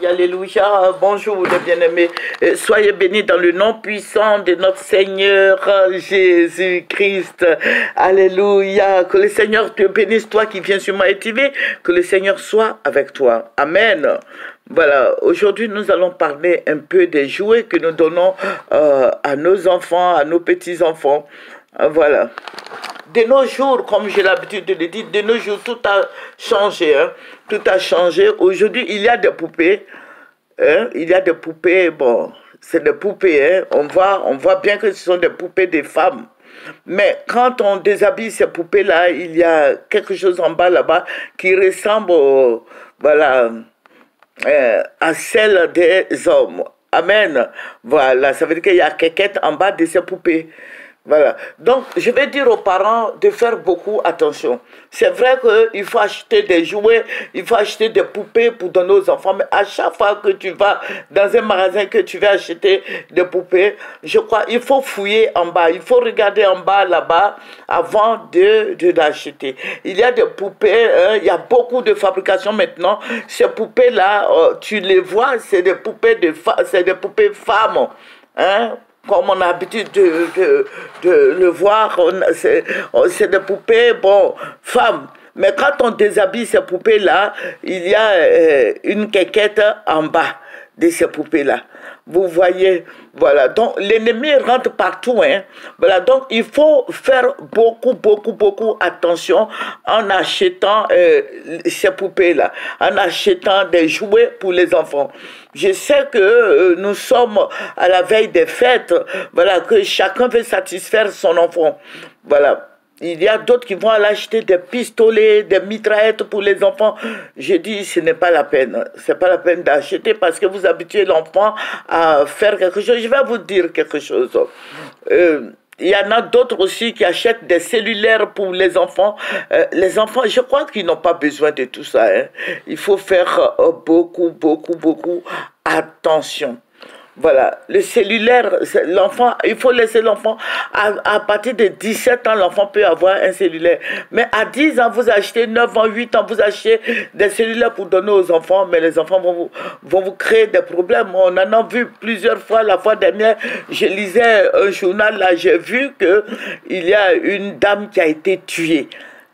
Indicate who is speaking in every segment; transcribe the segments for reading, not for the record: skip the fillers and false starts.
Speaker 1: Alléluia. Bonjour les bien-aimés. Soyez bénis dans le nom puissant de notre Seigneur Jésus-Christ. Alléluia. Que le Seigneur te bénisse, toi qui viens sur My TV. Que le Seigneur soit avec toi. Amen. Voilà, aujourd'hui nous allons parler un peu des jouets que nous donnons à nos enfants, à nos petits-enfants. Voilà. De nos jours, comme j'ai l'habitude de le dire, de nos jours, tout a changé. Hein? Tout a changé. Aujourd'hui, il y a des poupées. Hein? Il y a des poupées, bon, c'est des poupées. Hein? On voit bien que ce sont des poupées des femmes. Mais quand on déshabille ces poupées-là, il y a quelque chose en bas là-bas qui ressemble voilà, à celle des hommes. Amen. Voilà, ça veut dire qu'il y a quelque en bas de ces poupées. Voilà. Donc, je vais dire aux parents de faire beaucoup attention. C'est vrai qu'il faut acheter des jouets, il faut acheter des poupées pour donner aux enfants, mais à chaque fois que tu vas dans un magasin, que tu vas acheter des poupées, je crois il faut fouiller en bas, il faut regarder en bas, là-bas, avant de l'acheter. Il y a des poupées, hein, il y a beaucoup de fabrications maintenant. Ces poupées-là, tu les vois, c'est des poupées femmes. Hein? Comme on a l'habitude de le voir, c'est des poupées, bon, femmes. Mais quand on déshabille ces poupées-là, il y a une quéquette en bas de ces poupées-là. Vous voyez, voilà. Donc, l'ennemi rentre partout. Hein. Voilà. Donc, il faut faire beaucoup attention en achetant ces poupées-là, en achetant des jouets pour les enfants. Je sais que nous sommes à la veille des fêtes, voilà, que chacun veut satisfaire son enfant. Voilà. Il y a d'autres qui vont aller acheter des pistolets, des mitraillettes pour les enfants. Je dis, ce n'est pas la peine. Ce n'est pas la peine d'acheter parce que vous habituez l'enfant à faire quelque chose. Je vais vous dire quelque chose. Il y en a d'autres aussi qui achètent des cellulaires pour les enfants. Les enfants, je crois qu'ils n'ont pas besoin de tout ça. Hein. Il faut faire beaucoup attention. Voilà, le cellulaire, l'enfant, il faut laisser l'enfant, à partir de 17 ans, l'enfant peut avoir un cellulaire. Mais à 10 ans, vous achetez, 9 ans, 8 ans, vous achetez des cellulaires pour donner aux enfants, mais les enfants vont vous créer des problèmes. On en a vu plusieurs fois. La fois dernière, je lisais un journal, là, j'ai vu qu'il y a une dame qui a été tuée.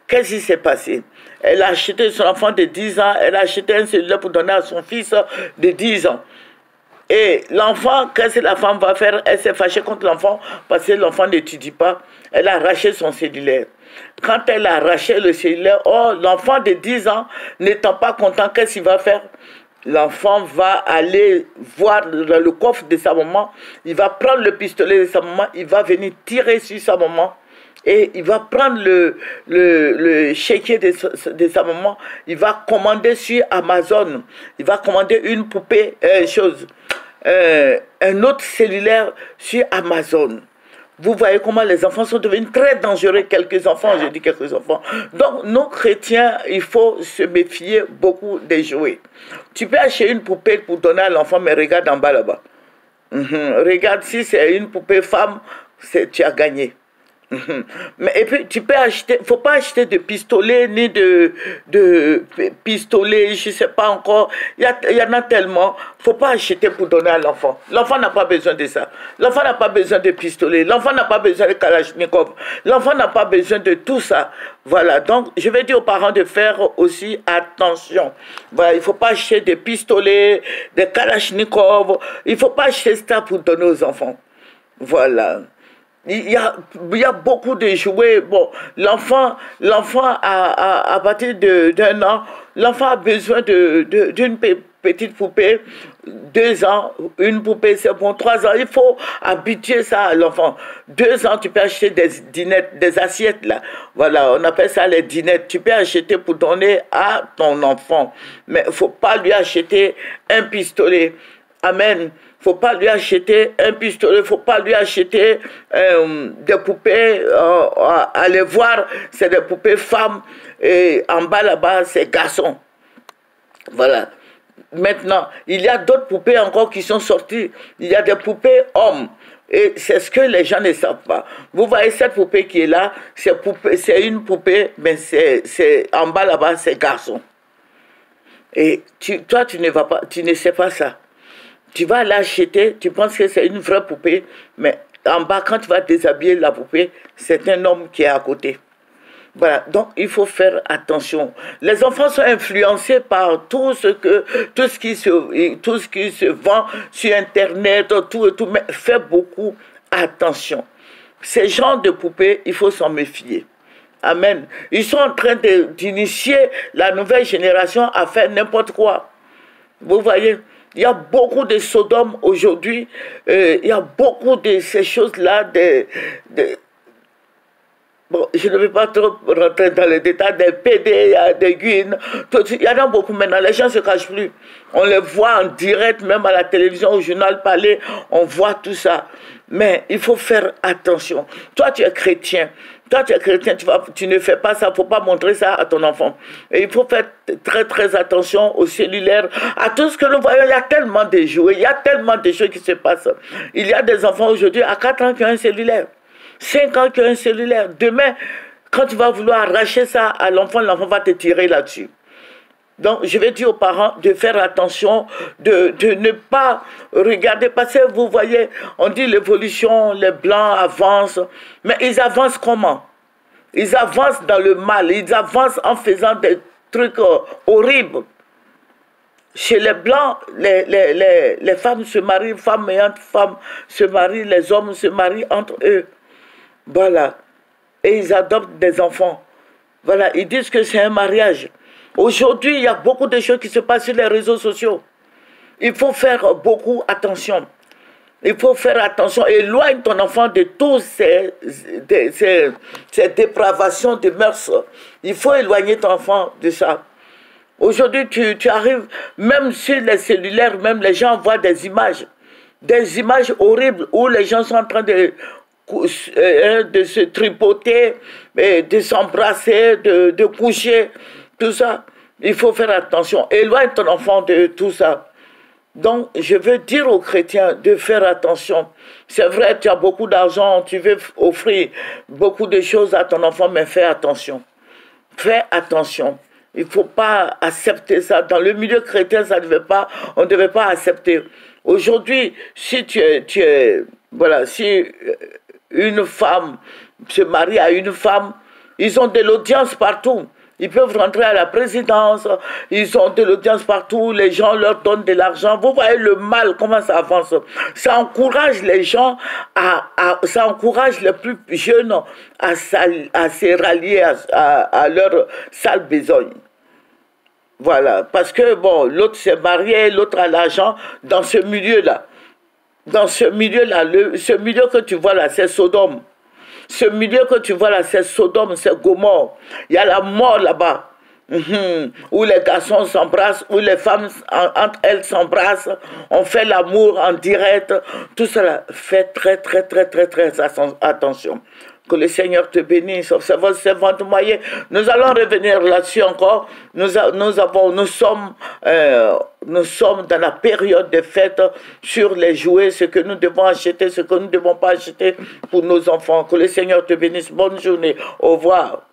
Speaker 1: Qu'est-ce qui s'est passé? Elle a acheté son enfant de 10 ans, elle a acheté un cellulaire pour donner à son fils de 10 ans. Et l'enfant, qu'est-ce que la femme va faire? Elle s'est fâchée contre l'enfant parce que l'enfant n'étudie pas. Elle a arraché son cellulaire. Quand elle a arraché le cellulaire, l'enfant de 10 ans, n'étant pas content, qu'est-ce qu'il va faire? L'enfant va aller voir dans le coffre de sa maman. Il va prendre le pistolet de sa maman. Il va venir tirer sur sa maman. Et il va prendre le chéquier de sa maman. Il va commander sur Amazon. Il va commander une poupée, un autre cellulaire sur Amazon. Vous voyez comment les enfants sont devenus très dangereux, quelques enfants, je dis quelques enfants. Donc, nous, chrétiens, il faut se méfier beaucoup des jouets. Tu peux acheter une poupée pour donner à l'enfant, mais regarde en bas là-bas. Regarde, si c'est une poupée femme, tu as gagné. Mais et puis tu peux acheter, faut pas acheter de pistolet ni de pistolet, je sais pas encore. Il y en a tellement. Faut pas acheter pour donner à l'enfant. L'enfant n'a pas besoin de ça. L'enfant n'a pas besoin de pistolet. L'enfant n'a pas besoin de kalachnikov. L'enfant n'a pas besoin de tout ça. Voilà. Donc je vais dire aux parents de faire aussi attention. Voilà. Il faut pas acheter des pistolets, des kalachnikov. Il faut pas acheter ça pour donner aux enfants. Voilà. Il y a beaucoup de jouets. Bon, l'enfant à partir d'un an, l'enfant a besoin d'une petite poupée. 2 ans, une poupée, c'est bon. 3 ans, il faut habituer ça à l'enfant. 2 ans, tu peux acheter des dinettes, des assiettes, là. Voilà, on appelle ça les dinettes. Tu peux acheter pour donner à ton enfant. Mais il ne faut pas lui acheter un pistolet. Amen. Faut pas lui acheter un pistolet, faut pas lui acheter des poupées. Allez voir, c'est des poupées femmes et en bas là-bas, c'est garçons. Voilà. Maintenant, il y a d'autres poupées encore qui sont sorties. Il y a des poupées hommes. Et c'est ce que les gens ne savent pas. Vous voyez cette poupée qui est là, c'est une poupée, mais c'est en bas là-bas, c'est garçon. Et toi, tu ne vas pas, tu ne sais pas ça. Tu vas l'acheter, tu penses que c'est une vraie poupée, mais en bas, quand tu vas déshabiller la poupée, c'est un homme qui est à côté. Voilà, donc il faut faire attention. Les enfants sont influencés par tout ce qui se vend sur Internet, tout, mais fais beaucoup attention. Ces genres de poupées, il faut s'en méfier. Amen. Ils sont en train d'initier la nouvelle génération à faire n'importe quoi. Vous voyez, il y a beaucoup de Sodome aujourd'hui, il y a beaucoup de ces choses-là, bon, je ne vais pas trop rentrer dans les détails des PD, des guines, il y en a beaucoup maintenant, les gens ne se cachent plus. On les voit en direct, même à la télévision, au journal parler, on voit tout ça. Mais il faut faire attention. Toi, tu es chrétien. Toi, tu es chrétien, tu ne fais pas ça, il ne faut pas montrer ça à ton enfant. Et il faut faire très, très attention au cellulaire, à tout ce que nous voyons. Il y a tellement de jouets, il y a tellement de choses qui se passent. Il y a des enfants aujourd'hui à 4 ans qui ont un cellulaire. 5 ans qui ont un cellulaire. Demain, quand tu vas vouloir arracher ça à l'enfant, l'enfant va te tirer là-dessus. Donc, je vais dire aux parents de faire attention, de ne pas regarder. Parce que vous voyez, on dit l'évolution, les Blancs avancent. Mais ils avancent comment? Ils avancent dans le mal. Ils avancent en faisant des trucs horribles. Chez les Blancs, les femmes se marient, femmes ayant femmes se marient, les hommes se marient entre eux. Voilà. Et ils adoptent des enfants. Voilà. Ils disent que c'est un mariage. Aujourd'hui, il y a beaucoup de choses qui se passent sur les réseaux sociaux. Il faut faire beaucoup attention. Il faut faire attention. Éloigne ton enfant de toutes ces dépravations de mœurs. Il faut éloigner ton enfant de ça. Aujourd'hui, tu arrives, même sur les cellulaires, même les gens voient des images horribles où les gens sont en train de se tripoter, de s'embrasser, de coucher, tout ça. Il faut faire attention. Éloigne ton enfant de tout ça. Donc, je veux dire aux chrétiens de faire attention. C'est vrai, tu as beaucoup d'argent, tu veux offrir beaucoup de choses à ton enfant, mais fais attention. Fais attention. Il ne faut pas accepter ça. Dans le milieu chrétien, on ne devait pas accepter. Aujourd'hui, si voilà, si une femme se marie à une femme, ils ont de l'audience partout. Ils peuvent rentrer à la présidence, ils ont de l'audience partout, les gens leur donnent de l'argent. Vous voyez le mal, comment ça avance. Ça encourage les gens, ça encourage les plus jeunes à se rallier à leur sale besogne. Voilà, parce que bon, l'autre s'est marié, l'autre a l'argent, dans ce milieu-là. Dans ce milieu-là, ce milieu que tu vois là, c'est Sodome. Ce milieu que tu vois là, c'est Sodome, c'est Gomorrhe. Il y a la mort là-bas. Où les garçons s'embrassent, où les femmes entre elles s'embrassent, on fait l'amour en direct. Tout cela, fais très, très, très, très, très attention. Que le Seigneur te bénisse. C'est votre servante moyen. Nous allons revenir là-dessus encore. Nous sommes dans la période des fêtes sur les jouets, ce que nous devons acheter, ce que nous ne devons pas acheter pour nos enfants. Que le Seigneur te bénisse. Bonne journée. Au revoir.